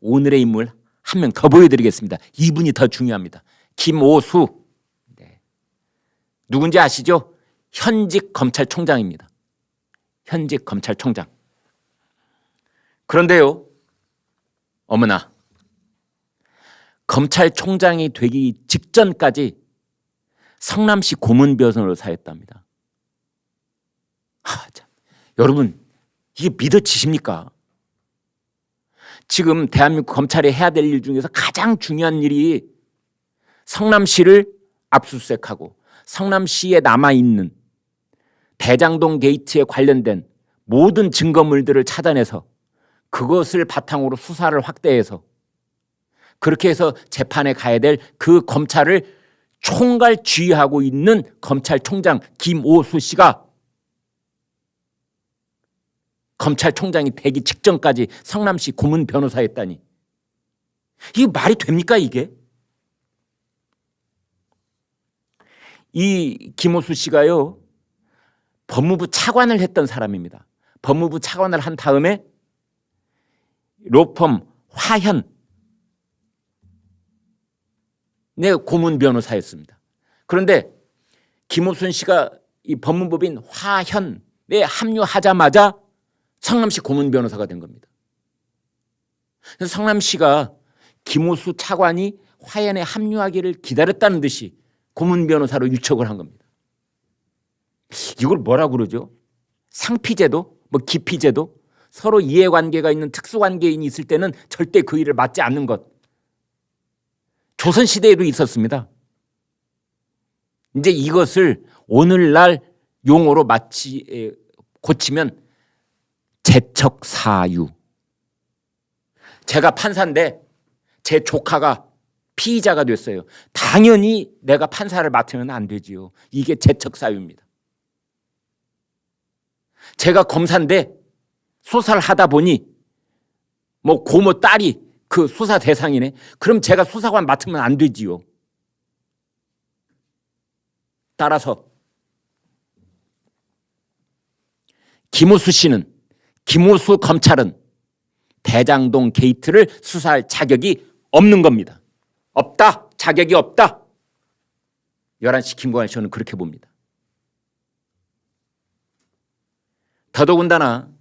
오늘의 인물 한 명 더 보여드리겠습니다. 이분이 더 중요합니다. 김오수. 네. 누군지 아시죠? 현직 검찰총장입니다. 현직 검찰총장. 그런데요, 어머나, 검찰총장이 되기 직전까지 성남시 고문 변호사였답니다. 참. 여러분, 이게 믿어지십니까? 지금 대한민국 검찰이 해야 될 일 중에서 가장 중요한 일이 성남시를 압수수색하고 성남시에 남아있는 대장동 게이트에 관련된 모든 증거물들을 찾아내서 그것을 바탕으로 수사를 확대해서 그렇게 해서 재판에 가야 될 그 검찰을 총괄 지휘하고 있는 검찰총장 김오수 씨가 검찰총장이 되기 직전까지 성남시 고문 변호사였다니, 이게 말이 됩니까 이게? 이 김오수 씨가요, 법무부 차관을 했던 사람입니다. 법무부 차관을 한 다음에 로펌 화현 고문 변호사였습니다. 그런데 김오순 씨가 이 법무법인 화현에 합류하자마자 성남시 고문 변호사가 된 겁니다. 그래서 성남시가 김오수 차관이 화현에 합류하기를 기다렸다는 듯이 고문 변호사로 유척을 한 겁니다. 이걸 뭐라고 그러죠? 상피제도, 기피제도, 서로 이해관계가 있는 특수관계인이 있을 때는 절대 그 일을 맡지 않는 것. 조선시대에도 있었습니다. 이제 이것을 오늘날 용어로 고치면 재척사유. 제가 판사인데 제 조카가 피의자가 됐어요. 당연히 내가 판사를 맡으면 안 되지요. 이게 재척사유입니다. 제가 검사인데 수사를 하다 보니 고모 딸이 그 수사 대상이네. 그럼 제가 수사관 맡으면 안 되지요. 따라서 김오수 검찰은 대장동 게이트를 수사할 자격이 없는 겁니다. 없다. 자격이 없다. 11시 김광일 씨는 그렇게 봅니다. 더더군다나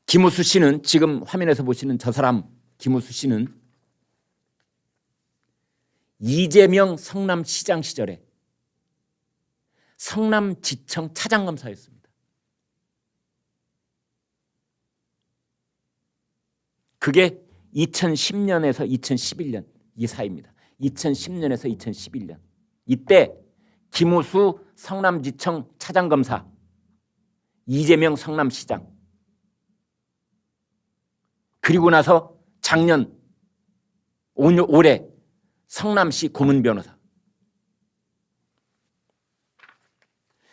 김오수 씨는, 지금 화면에서 보시는 저 사람 김오수 씨는 이재명 성남시장 시절에 성남지청 차장검사였습니다. 그게 2010년에서 2011년 이 사이입니다. 2010년에서 2011년. 이때 김오수 성남지청 차장검사, 이재명 성남시장, 그리고 나서 작년 올해 성남시 고문 변호사.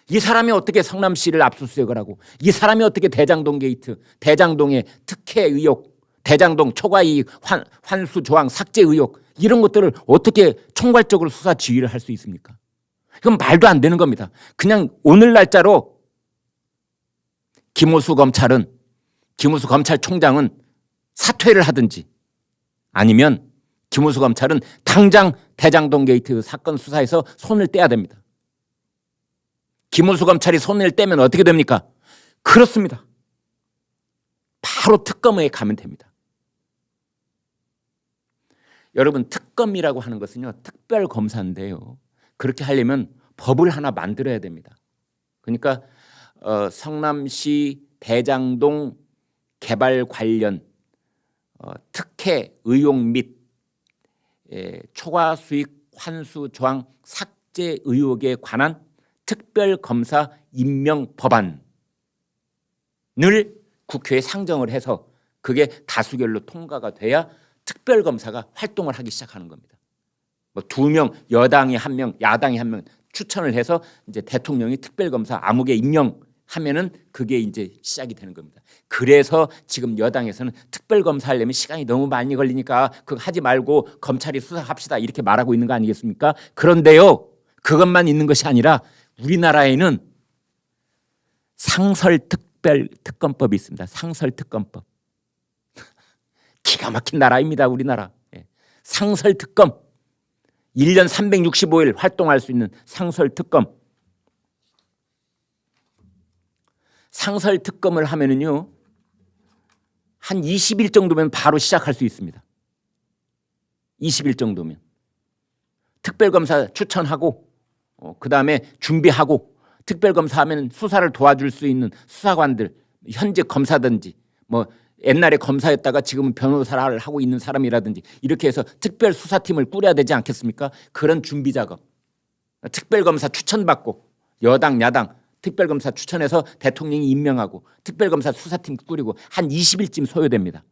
이 사람이 어떻게 성남시를 압수수색을 하고, 이 사람이 어떻게 대장동 게이트, 대장동의 특혜 의혹, 대장동 초과이익 환수 조항 삭제 의혹, 이런 것들을 어떻게 총괄적으로 수사 지휘를 할 수 있습니까? 이건 말도 안 되는 겁니다. 그냥 오늘 날짜로 김오수 검찰총장은 사퇴를 하든지, 아니면 김오수 검찰은 당장 대장동 게이트 사건 수사에서 손을 떼야 됩니다. 김오수 검찰이 손을 떼면 어떻게 됩니까? 그렇습니다. 바로 특검에 가면 됩니다. 여러분, 특검이라고 하는 것은요, 특별검사인데요, 그렇게 하려면 법을 하나 만들어야 됩니다. 그러니까 성남시 대장동 개발 관련 특혜 의혹 및 초과 수익 환수 조항 삭제 의혹에 관한 특별검사 임명 법안을 국회에 상정을 해서 그게 다수결로 통과가 돼야 특별검사가 활동을 하기 시작하는 겁니다. 2명, 여당이 1명, 야당이 1명 추천을 해서 이제 대통령이 특별검사 아무개 임명하면은 그게 이제 시작이 되는 겁니다. 그래서 지금 여당에서는 특별검사 하려면 시간이 너무 많이 걸리니까 그거 하지 말고 검찰이 수사합시다 이렇게 말하고 있는 거 아니겠습니까? 그런데요, 그것만 있는 것이 아니라 우리나라에는 상설특 특별특검법이 있습니다. 상설특검법. 기가 막힌 나라입니다. 우리나라. 상설특검. 1년 365일 활동할 수 있는 상설특검. 상설특검을 하면은요, 한 20일 정도면 바로 시작할 수 있습니다. 20일 정도면. 특별검사 추천하고, 그 다음에 준비하고, 특별검사하면 수사를 도와줄 수 있는 수사관들, 현직 검사든지, 뭐 옛날에 검사였다가 지금은 변호사를 하고 있는 사람이라든지 이렇게 해서 특별수사팀을 꾸려야 되지 않겠습니까? 그런 준비 작업. 특별검사 추천받고 여당 야당 특별검사 추천해서 대통령이 임명하고 특별검사 수사팀 꾸리고 한 20일쯤 소요됩니다.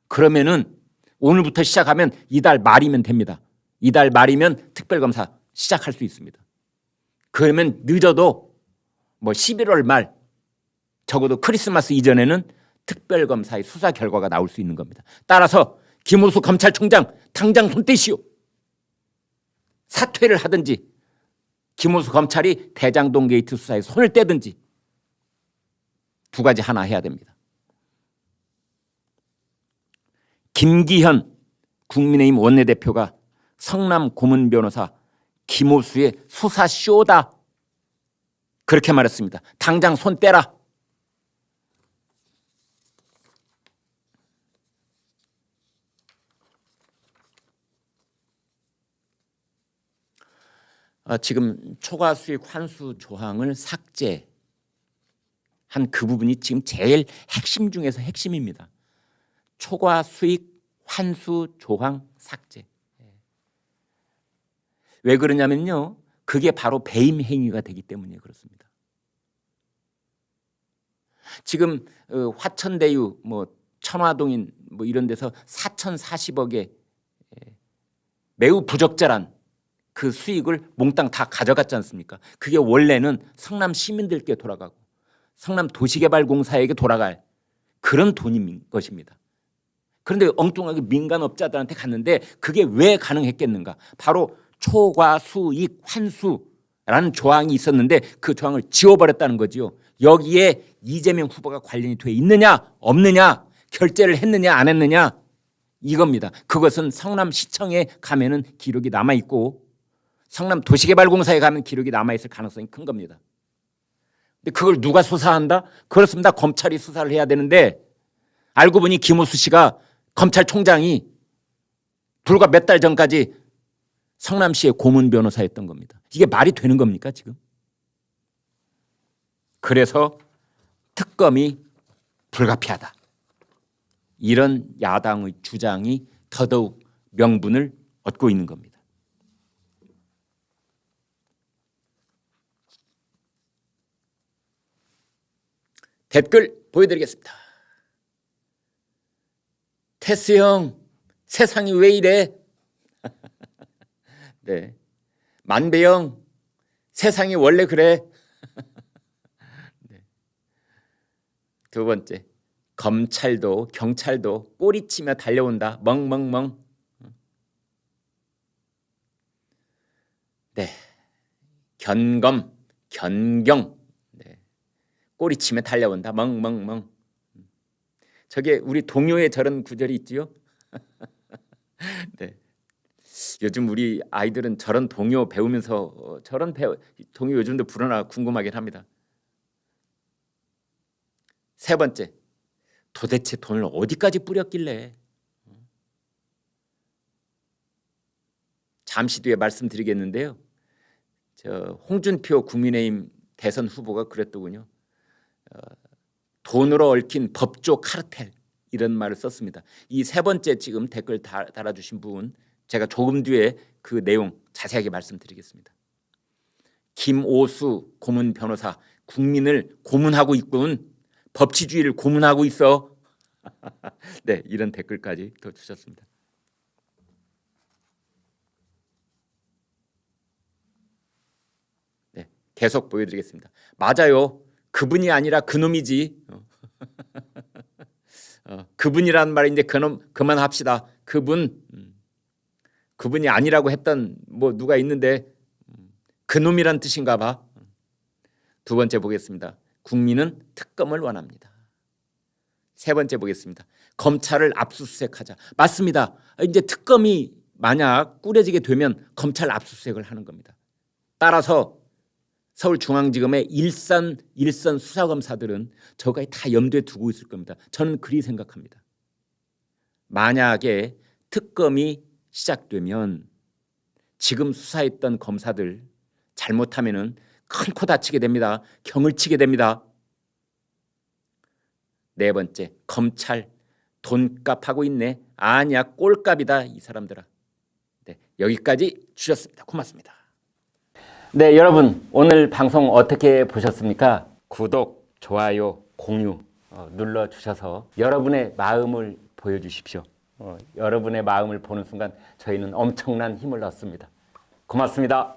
그러면은 오늘부터 시작하면 이달 말이면 됩니다. 이달 말이면 특별검사 시작할 수 있습니다. 그러면 늦어도 뭐 11월 말 적어도 크리스마스 이전에는 특별검사의 수사 결과가 나올 수 있는 겁니다. 따라서 김호수 검찰총장 당장 손 떼시오. 사퇴를 하든지 김호수 검찰이 대장동 게이트 수사에 손을 떼든지 두 가지 하나 해야 됩니다. 김기현 국민의힘 원내대표가 성남 고문 변호사 김호수의 수사쇼다 그렇게 말했습니다. 당장 손 떼라. 지금 초과 수익 환수 조항을 삭제한 그 부분이 지금 제일 핵심 중에서 핵심입니다. 초과 수익 환수 조항 삭제. 왜 그러냐면요, 그게 바로 배임 행위가 되기 때문에 그렇습니다. 지금 화천대유, 뭐 천화동인 뭐 이런 데서 4,040억의 매우 부적절한 그 수익을 몽땅 다 가져갔지 않습니까? 그게 원래는 성남 시민들께 돌아가고 성남 도시개발공사에게 돌아갈 그런 돈인 것입니다. 그런데 엉뚱하게 민간업자들한테 갔는데 그게 왜 가능했겠는가? 바로 초과 수익 환수라는 조항이 있었는데 그 조항을 지워버렸다는 거지요. 여기에 이재명 후보가 관련이 돼 있느냐 없느냐, 결재를 했느냐 안 했느냐 이겁니다. 그것은 성남시청에 가면은 기록이 남아있고 성남 도시개발공사에 가면 기록이 남아있을 가능성이 큰 겁니다. 근데 그걸 누가 수사한다? 그렇습니다. 검찰이 수사를 해야 되는데 알고 보니 김호수 씨가 검찰총장이 불과 몇 달 전까지 성남시의 고문 변호사였던 겁니다. 이게 말이 되는 겁니까 지금? 그래서 특검이 불가피하다. 이런 야당의 주장이 더더욱 명분을 얻고 있는 겁니다. 댓글 보여드리겠습니다. 테스 형, 세상이 왜 이래? 네. 만배 형, 세상이 원래 그래. 네. 두 번째, 검찰도 경찰도 꼬리치며 달려온다. 멍멍멍. 네. 견검, 견경. 네. 꼬리치며 달려온다. 멍멍멍. 저게 우리 동요에 저런 구절이 있지요. 네. 요즘 우리 아이들은 저런 동요 배우면서 동요 요즘도 부르나 궁금하긴 합니다. 세 번째, 도대체 돈을 어디까지 뿌렸길래? 잠시 뒤에 말씀드리겠는데요. 홍준표 국민의힘 대선 후보가 그랬더군요. 돈으로 얽힌 법조 카르텔 이런 말을 썼습니다. 이 세 번째 지금 댓글 달아주신 분 제가 조금 뒤에 그 내용 자세하게 말씀드리겠습니다. 김오수 고문 변호사 국민을 고문하고 있군. 법치주의를 고문하고 있어. 네, 이런 댓글까지 더 주셨습니다. 네, 계속 보여드리겠습니다. 맞아요. 그분이 아니라 그놈이지. 그분이라는 말인데 그만합시다. 그분이 아니라고 했던 뭐 누가 있는데 그놈이란 뜻인가 봐. 두 번째 보겠습니다. 국민은 특검을 원합니다. 세 번째 보겠습니다. 검찰을 압수수색하자. 맞습니다. 이제 특검이 만약 꾸려지게 되면 검찰 압수수색을 하는 겁니다. 따라서 서울중앙지검의 일선 수사검사들은 저거에 다 염두에 두고 있을 겁니다. 저는 그리 생각합니다. 만약에 특검이 시작되면 지금 수사했던 검사들 잘못하면은 큰 코 다치게 됩니다. 경을 치게 됩니다. 네 번째, 검찰 돈값하고 있네. 아니야, 꼴값이다 이 사람들아. 네, 여기까지 주셨습니다. 고맙습니다. 네, 여러분 오늘 방송 어떻게 보셨습니까? 구독, 좋아요, 공유 눌러주셔서 여러분의 마음을 보여주십시오. 여러분의 마음을 보는 순간 저희는 엄청난 힘을 얻습니다. 고맙습니다.